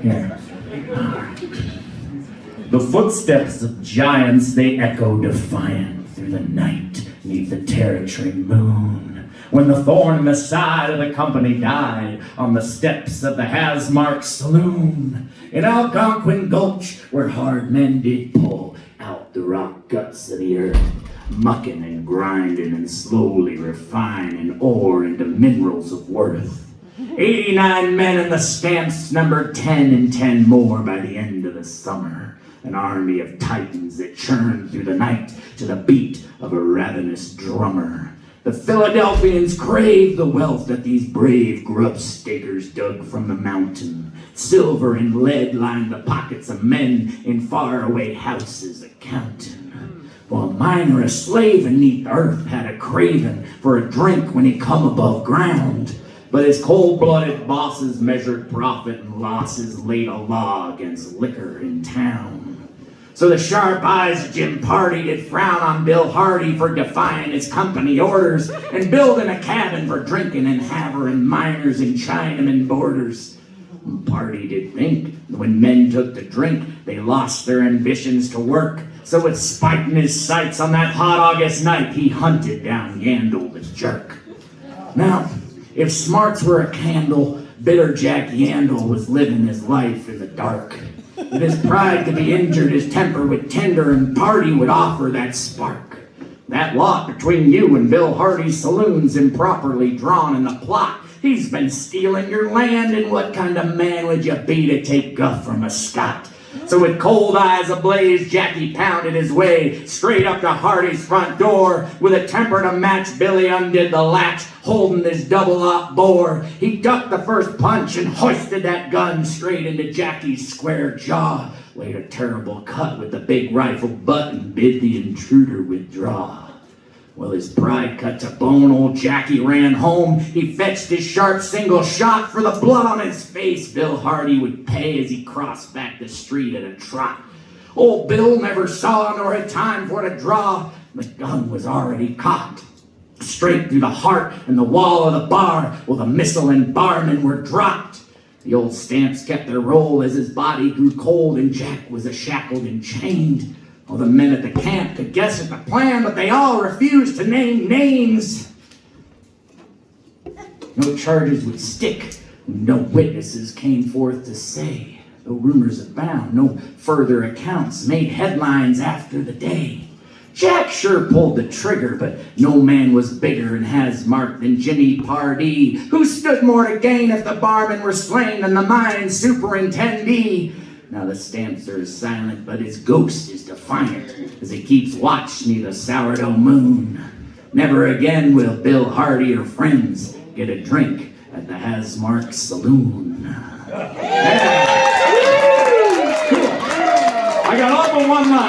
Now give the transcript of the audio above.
Here. The footsteps of giants, they echo defiant through the night, neath the territory moon. When the thorn in the side of the company died on the steps of the Hasmark Saloon, in Algonquin Gulch, where hard men did pull out the rock guts of the earth, mucking and grinding and slowly refining ore into minerals of worth. 89 men and the stamps numbered 10 and 10 more by the end of the summer. An army of titans that churned through the night to the beat of a ravenous drummer. The Philadelphians craved the wealth that these brave grub stakers dug from the mountain. Silver and lead lined the pockets of men in faraway houses a-counting. While a miner, a slave beneath earth, had a craving for a drink when he come above ground. But his cold-blooded bosses measured profit and losses, laid a law against liquor in town. So the sharp eyes of Jim Party did frown on Bill Hardy for defying his company orders and building a cabin for drinking and havering miners and Chinaman boarders. Party did think when men took to drink, they lost their ambitions to work. So with spite in his sights on that hot August night, he hunted down Yandle the jerk. Now, if smarts were a candle, bitter Jack Yandle was living his life in the dark. If his pride could be injured, his temper would tender, and Party would offer that spark. That lot between you and Bill Hardy's saloon's improperly drawn in the plot. He's been stealing your land, and what kind of man would you be to take guff from a Scot? So with cold eyes ablaze, Jackie pounded his way straight up to Hardy's front door. With a temper to match, Billy undid the latch, holding his double-aught bore. He ducked the first punch and hoisted that gun straight into Jackie's square jaw. Laid a terrible cut with the big rifle butt and bid the intruder withdraw. Well, his pride cut to bone, old Jackie ran home. He fetched his sharp single shot. For the blood on his face, Bill Hardy would pay as he crossed back the street at a trot. Old Bill never saw nor had time for to draw. The gun was already cocked. Straight through the heart and the wall of the bar, while the missile and barmen were dropped. The old stamps kept their roll as his body grew cold, and Jack was shackled and chained. All the men at the camp could guess at the plan, but they all refused to name names. No charges would stick. No witnesses came forth to say. No rumors abound. No further accounts made headlines after the day. Jack sure pulled the trigger, but no man was bigger in Hasmark than Jimmy Pardee, who stood more to gain if the barman were slain than the mine superintendee. Now the stamps are silent, but his ghost is defiant as he keeps watch near the sourdough moon. Never again will Bill Hardy or friends get a drink at the Hasmark Saloon. Yeah. Cool. I got all but one line.